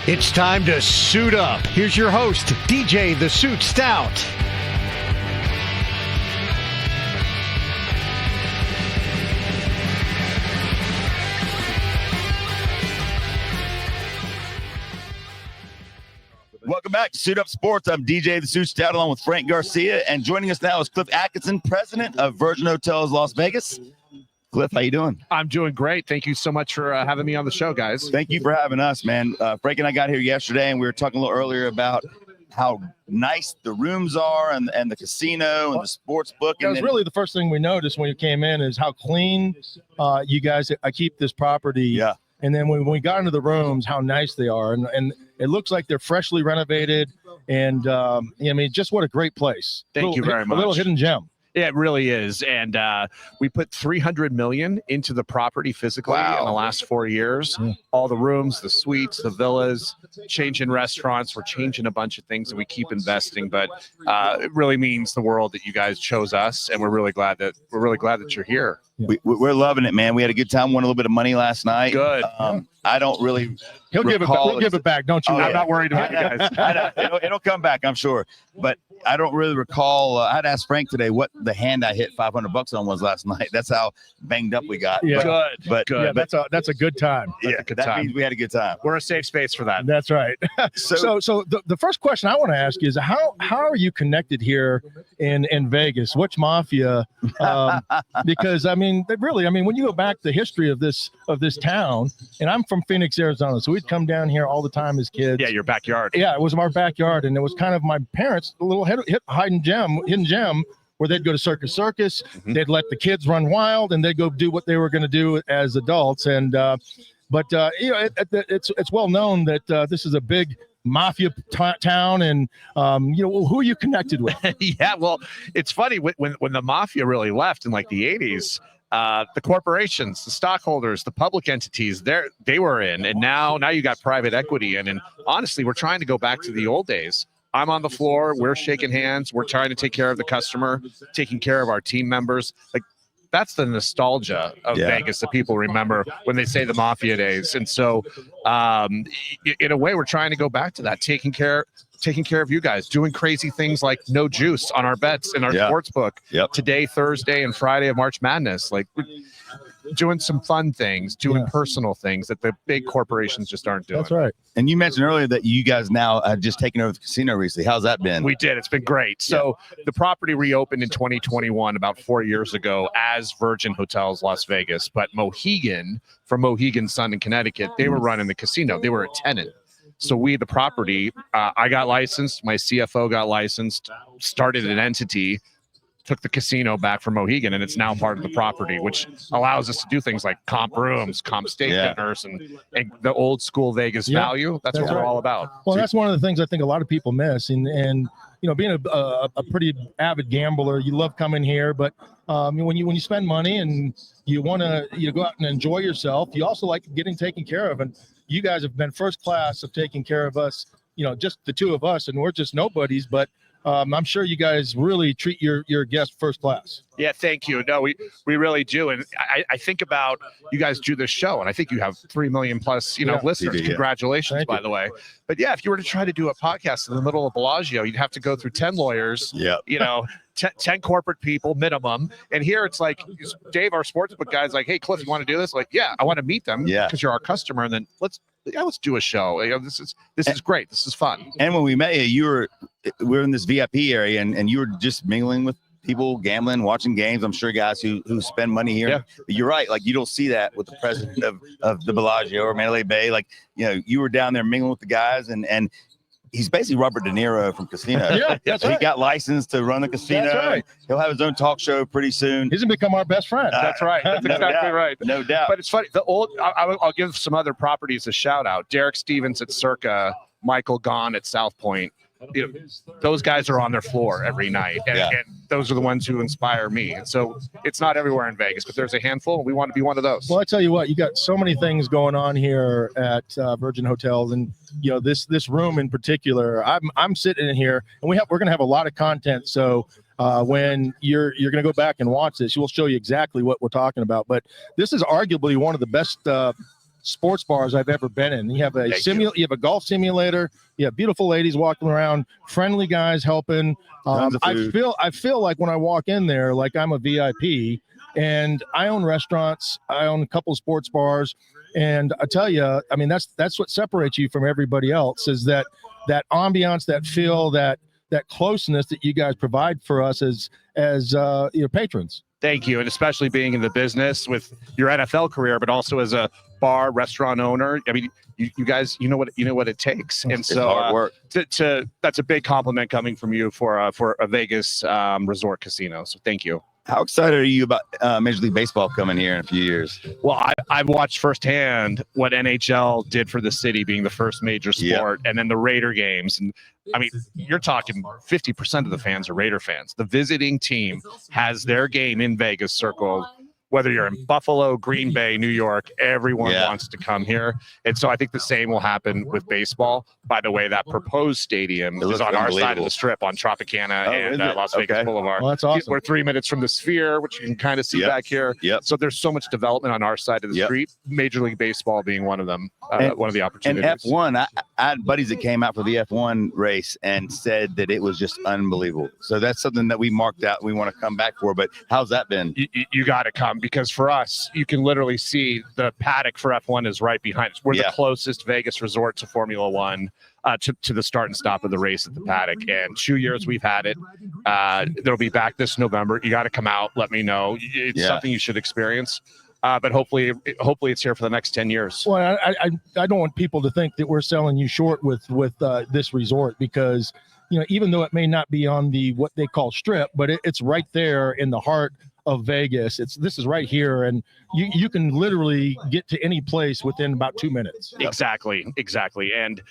It's time to suit up. Here's your host, DJ the Suit Stout. Welcome back to Suit Up Sports. I'm DJ the Suit Stout along with Frank Garcia, and joining us now is Cliff Atkinson, president of Virgin Hotels Las Vegas. Cliff, how you doing? I'm doing great. Thank you so much for having me on the show, guys. Thank you for having us, man. Frank and I got here yesterday, and we were talking a little earlier about how nice the rooms are and the casino and the sports book. That was really the first thing we noticed when you came in is how clean you guys keep this property. Yeah. And then when we got into the rooms, how nice they are. And it looks like they're freshly renovated. And, I mean, just what a great place. Thank you very much. A little hidden gem. Yeah, it really is. And we put $300 million into the property physically in the last 4 years. Yeah. All the rooms, the suites, the villas, changing restaurants. We're changing a bunch of things, and we keep investing. But it really means the world that you guys chose us, and we're really glad that you're here. Yeah. We're loving it, man. We had a good time. Won a little bit of money last night. Good. I don't really. He'll give it back. Don't you? I'm not worried about you guys. I know. It'll come back, I'm sure. But I don't really recall. I'd asked Frank today what the hand I hit $500 on was last night. That's how banged up we got. Yeah. But Yeah, that's a good time. yeah, a good that time. means we had a good time. We're a safe space for that. That's right. So the first question I want to ask you is how are you connected here in Vegas? Which mafia? Because I mean, when you go back the history of this town, and I'm from Phoenix, Arizona, so we'd come down here all the time as kids. Yeah, your backyard. Yeah, it was our backyard, and it was kind of my parents' little hidden gem where they'd go to Circus. Mm-hmm. They'd let the kids run wild, and they'd go do what they were going to do as adults. And it's well known that this is a big mafia town, and who are you connected with? Yeah, well, it's funny when the mafia really left in like the 80s. The corporations, the stockholders, the public entities, they were in, and now you got private equity in. And honestly, we're trying to go back to the old days. I'm on the floor, we're shaking hands, we're trying to take care of the customer, taking care of our team members. Like, that's the nostalgia of Vegas that people remember when they say the mafia days. And so, in a way, we're trying to go back to that, taking care of you guys, doing crazy things like no juice on our bets in our sports book. Yep. Today, Thursday, and Friday of March Madness. Like, doing some fun things, doing personal things that the big corporations just aren't doing. That's right. And you mentioned earlier that you guys now have just taken over the casino recently. How's that been? We did. It's been great. So the property reopened in 2021, about 4 years ago, as Virgin Hotels Las Vegas. But Mohegan, from Mohegan Sun in Connecticut, they were running the casino. They were a tenant. So the property, I got licensed, my CFO got licensed, started an entity, took the casino back from Mohegan, and it's now part of the property, which allows us to do things like comp rooms, comp steak dinners, and the old school Vegas value. That's what we're all about. Well, that's one of the things I think a lot of people miss. And being a pretty avid gambler, you love coming here, but when you spend money and you want to go out and enjoy yourself, you also like getting taken care of. And you guys have been first class of taking care of us, just the two of us, and we're just nobodies, but I'm sure you guys really treat your guests first class. Yeah, thank you. No, we really do. And I think about you guys do this show, and I think you have 3 million plus, listeners. Congratulations, by the way. But yeah, if you were to try to do a podcast in the middle of Bellagio, you'd have to go through 10 lawyers, 10 corporate people minimum. And here it's like Dave, our sportsbook guy's like, hey, Cliff, you want to do this? Like, yeah, I want to meet them because you're our customer. And then let's do a show. This is great. This is fun. And when we met you, we were in this VIP area, and you were just mingling with people, gambling, watching games. I'm sure guys who spend money here. Yeah. But you're right. Like, you don't see that with the president of the Bellagio or Mandalay Bay. Like, you were down there mingling with the guys, and he's basically Robert De Niro from Casino. Yeah, that's right. He got licensed to run the casino. That's right. He'll have his own talk show pretty soon. He's gonna become our best friend. That's right. That's exactly right. No doubt. But it's funny. I'll give some other properties a shout out. Derek Stevens at Circa, Michael Gahn at South Point. Those guys are on their floor every night, and those are the ones who inspire me. And so it's not everywhere in Vegas, but there's a handful, and we want to be one of those. Well, I tell you what, you got so many things going on here at Virgin Hotels, and this room in particular. I'm sitting in here, and we're gonna have a lot of content. So when you're gonna go back and watch this, we'll show you exactly what we're talking about. But this is arguably one of the best sports bars I've ever been in. You have a you have a golf simulator. You have beautiful ladies walking around, friendly guys helping. I feel like when I walk in there, like I'm a VIP. And I own restaurants. I own a couple of sports bars. And I tell you, I mean, that's what separates you from everybody else is that ambiance, that feel, that closeness that you guys provide for us as your patrons. Thank you. And especially being in the business with your NFL career, but also as a bar restaurant owner. I mean, you guys, you know what it takes. And it's so hard work. That's a big compliment coming from you for a Vegas resort casino. So thank you. How excited are you about Major League Baseball coming here in a few years? Well, I've watched firsthand what NHL did for the city, being the first major sport, and then the Raider games. And I mean, you're talking 50% of the fans are Raider fans. The visiting team has their game in Vegas circled. Whether you're in Buffalo, Green Bay, New York, everyone wants to come here. And so I think the same will happen with baseball. By the way, that proposed stadium is on our side of the strip on Tropicana and Las Vegas Boulevard. Well, that's awesome. We're 3 minutes from the Sphere, which you can kind of see back here. So there's so much development on our side of the street, Major League Baseball being one of them, one of the opportunities. And F1, I had buddies that came out for the F1 race and said that it was just unbelievable. So that's something that we marked out. We want to come back for. But how's that been? You got to come. Because for us, you can literally see the paddock for F1 is right behind us. We're the closest Vegas resort to Formula One, to the start and stop of the race at the paddock. And 2 years we've had it. They'll be back this November. You got to come out. Let me know. It's something you should experience. But hopefully it's here for the next 10 years. Well, I don't want people to think that we're selling you short with this resort because, even though it may not be on the what they call strip, but it's right there in the heart of Vegas. This is right here, and you can literally get to any place within about 2 minutes. Exactly. And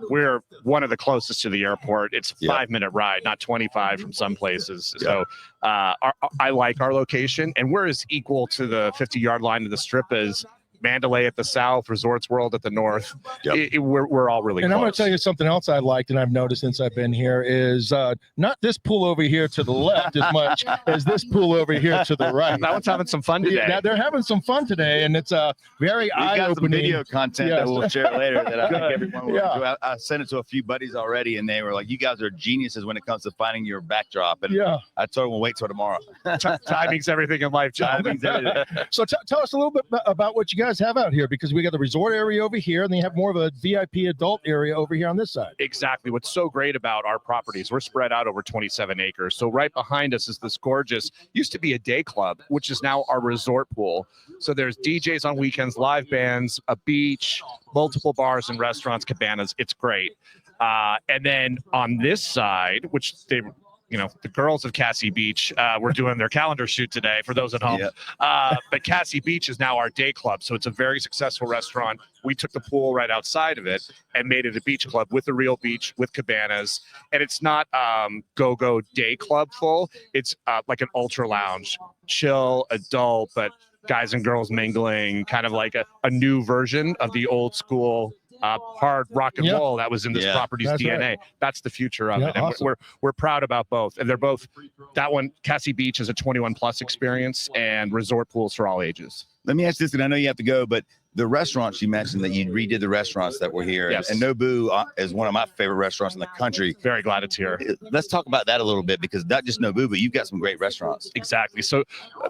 we're one of the closest to the airport. It's a 5-minute ride, not 25 from some places. So I like our location, and we're as equal to the 50-yard line of the strip as Mandalay at the south, Resorts World at the north. We're all really close. I'm going to tell you something else I liked and I've noticed since I've been here is not this pool over here to the left as much as this pool over here to the right. That one's having some fun today. Yeah, they're having some fun today, and it's very eye-opening. We've got some video content that we'll share later that I think everyone will enjoy. I sent it to a few buddies already, and they were like, you guys are geniuses when it comes to finding your backdrop. And I told them we'll wait till tomorrow. Timing's everything in life, John. So tell us a little bit about what you guys have out here, because we got the resort area over here and then you have more of a VIP adult area over here on this side. Exactly. What's so great about our properties, we're spread out over 27 acres. So right behind us is this gorgeous, used to be a day club, which is now our resort pool. So there's DJs on weekends, live bands, a beach, multiple bars and restaurants, cabanas. It's great. And then on this side, which the girls of Cassie Beach were doing their calendar shoot today for those at home. But Cassie Beach is now our day club. So it's a very successful restaurant. We took the pool right outside of it and made it a beach club with a real beach, with cabanas. And it's not go-go day club full. It's like an ultra lounge, chill, adult, but guys and girls mingling, kind of like a new version of the old school hard rock and roll that was in this property's DNA. Right. That's the future of it. And awesome. We're proud about both. And they're both, that one, Cassie Beach is a 21 plus experience and resort pools for all ages. Let me ask this, and I know you have to go, but the restaurants, you mentioned that you redid the restaurants that were here. Yes. And Nobu is one of my favorite restaurants in the country. Very glad it's here. Let's talk about that a little bit, because not just Nobu, but you've got some great restaurants. Exactly. So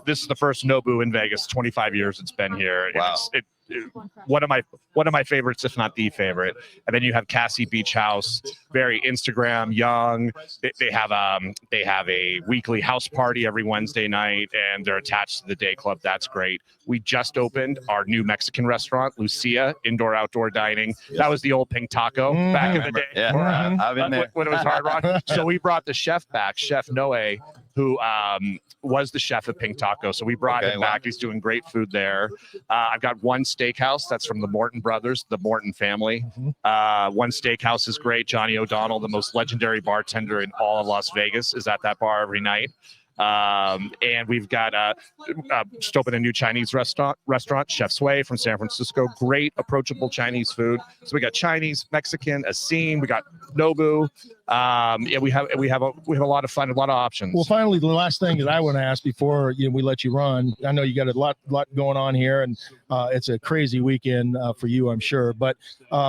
this is the first Nobu in Vegas. 25 years it's been here. Wow. One of my favorites, if not the favorite. And then you have Cassie Beach House, very Instagram young. They have a weekly house party every Wednesday night, and they're attached to the day club. That's great. We just opened our new Mexican restaurant, Lucia, indoor outdoor dining. Yes. That was the old Pink Taco back in the day. Yeah, I've been there when it was Hard Rock. So we brought the chef back, Chef Noe, who was the chef at Pink Taco. So we brought him back. He's doing great food there. I've got one steakhouse that's from the Morton brothers, the Morton family. One steakhouse is great. Johnny O'Donnell, the most legendary bartender in all of Las Vegas, is at that bar every night. And we've got just opened a new Chinese restaurant, Chef Sui from San Francisco. Great, approachable Chinese food. So we got Chinese, Mexican, Asin. We got Nobu. Yeah, we have a lot of fun, a lot of options. Well, finally, the last thing that I want to ask before we let you run. I know you got a lot going on here, and it's a crazy weekend for you, I'm sure. But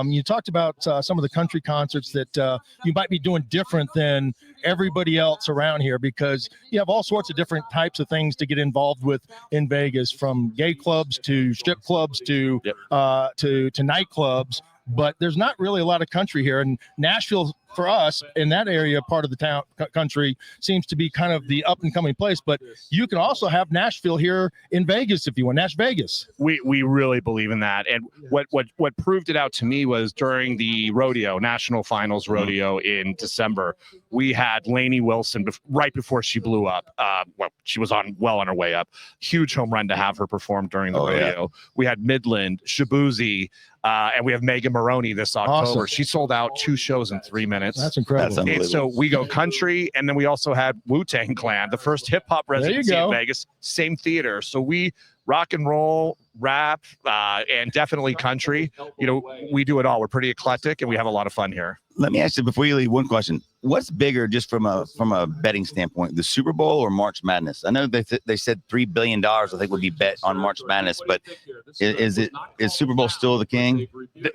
you talked about some of the country concerts that you might be doing different than everybody else around here, because you have all sorts of different types of things to get involved with in Vegas, from gay clubs to strip clubs to nightclubs. But there's not really a lot of country here, and Nashville, for us in that area, part of the town country, seems to be kind of the up and coming place. But you can also have Nashville here in Vegas if you want. Nash Vegas. We really believe in that, and what proved it out to me was during the rodeo, national finals rodeo in December, we had Lainey Wilson right before she blew up. She was on her way up. Huge home run to have her perform during the rodeo. Yeah. We had Midland, Shabuzi. And we have Megan Maroney this October. Awesome. She sold out 2 shows in 3 minutes. That's incredible. And so we go country, and then we also had Wu-Tang Clan, the first hip hop residency in Vegas, same theater. So we rock and roll, rap, and definitely country. We do it all. We're pretty eclectic, and we have a lot of fun here. Let me ask you before you leave one question. What's bigger, just from a betting standpoint, the Super Bowl or March Madness? I know they said $3 billion, I think, would be bet on March Madness, but is Super Bowl still the king?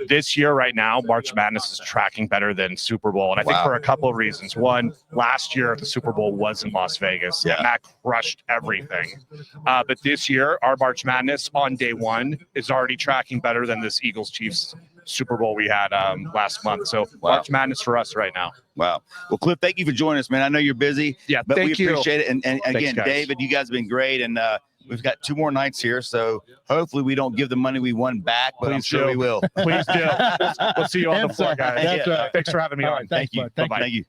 This year, right now, March Madness is tracking better than Super Bowl, and I think for a couple of reasons. One, last year the Super Bowl was in Las Vegas, and that crushed everything. But this year, our March Madness on day one is already tracking better than this Eagles-Chiefs Super Bowl we had last month. So March Madness for us right now. Wow. Well, Cliff, thank you for joining us, man. I know you're busy, but we appreciate it. And again, Thanks, David, you guys have been great. And we've got 2 more nights here, so hopefully we don't give the money we won back, but I'm sure we will. Please do. We'll see you on the floor, guys. That's right. Thanks for having me on. Thank you. Bye-bye. Thank you.